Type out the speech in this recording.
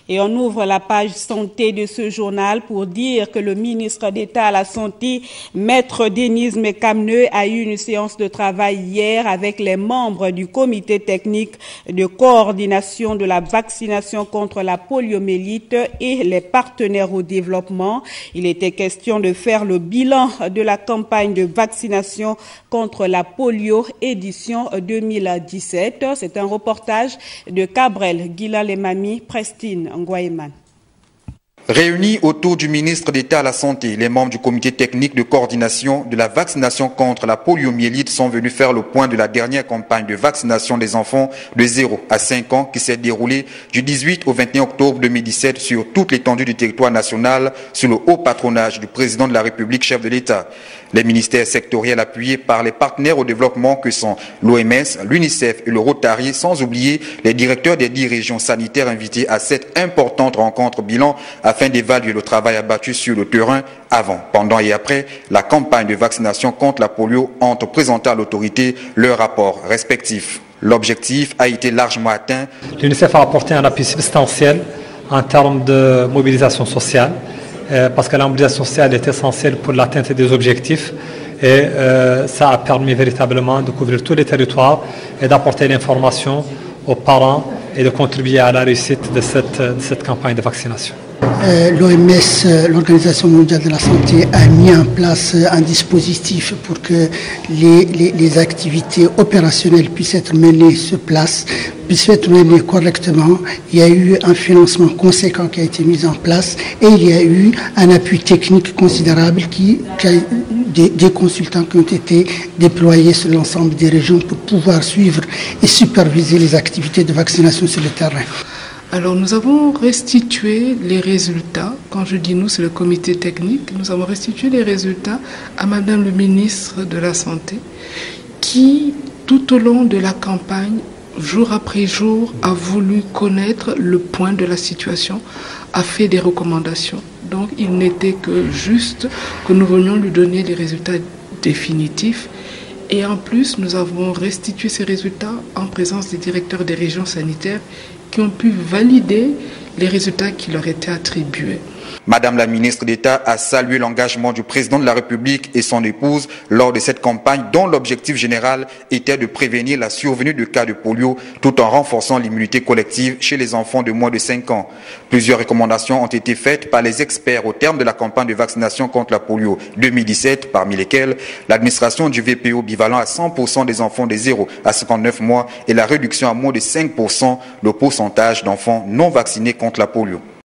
Et on ouvre la page santé de ce journal pour dire que le ministre d'État à la Santé, Maître Denise Mekamneu, a eu une séance de travail hier avec les membres du comité technique de coordination de la vaccination contre la poliomyélite et les partenaires au développement. Il était question de faire le bilan de la campagne de vaccination contre la polio édition 2017. C'est un reportage de Cabrel Guila-Lemami, Prestine Ngwaeman. Réunis autour du ministre d'État à la Santé, les membres du comité technique de coordination de la vaccination contre la poliomyélite sont venus faire le point de la dernière campagne de vaccination des enfants de 0 à 5 ans qui s'est déroulée du 18 au 21 octobre 2017 sur toute l'étendue du territoire national sous le haut patronage du président de la République, chef de l'État. Les ministères sectoriels appuyés par les partenaires au développement que sont l'OMS, l'UNICEF et le Rotary, sans oublier les directeurs des 10 régions sanitaires invités à cette importante rencontre bilan afin d'évaluer le travail abattu sur le terrain avant, pendant et après la campagne de vaccination contre la polio ont présenté à l'autorité leurs rapports respectifs. L'objectif a été largement atteint. L'UNICEF a apporté un appui substantiel en termes de mobilisation sociale, parce que la mobilisation sociale est essentielle pour l'atteinte des objectifs et ça a permis véritablement de couvrir tous les territoires et d'apporter l'information aux parents et de contribuer à la réussite de cette campagne de vaccination. L'OMS, l'Organisation mondiale de la santé, a mis en place un dispositif pour que les activités opérationnelles puissent être menées sur place, puissent être menées correctement. Il y a eu un financement conséquent qui a été mis en place et il y a eu un appui technique considérable des consultants qui ont été déployés sur l'ensemble des régions pour pouvoir suivre et superviser les activités de vaccination sur le terrain. Alors nous avons restitué les résultats, quand je dis nous c'est le comité technique, nous avons restitué les résultats à Madame le ministre de la Santé qui tout au long de la campagne, jour après jour, a voulu connaître le point de la situation, a fait des recommandations. Donc il n'était que juste que nous venions lui donner les résultats définitifs. Et en plus, nous avons restitué ces résultats en présence des directeurs des régions sanitaires qui ont pu valider les résultats qui leur étaient attribués. Madame la ministre d'État a salué l'engagement du président de la République et son épouse lors de cette campagne dont l'objectif général était de prévenir la survenue de cas de polio tout en renforçant l'immunité collective chez les enfants de moins de 5 ans. Plusieurs recommandations ont été faites par les experts au terme de la campagne de vaccination contre la polio 2017, parmi lesquelles l'administration du VPO bivalent à 100% des enfants de 0 à 59 mois et la réduction à moins de 5% le pourcentage d'enfants non vaccinés contre la polio.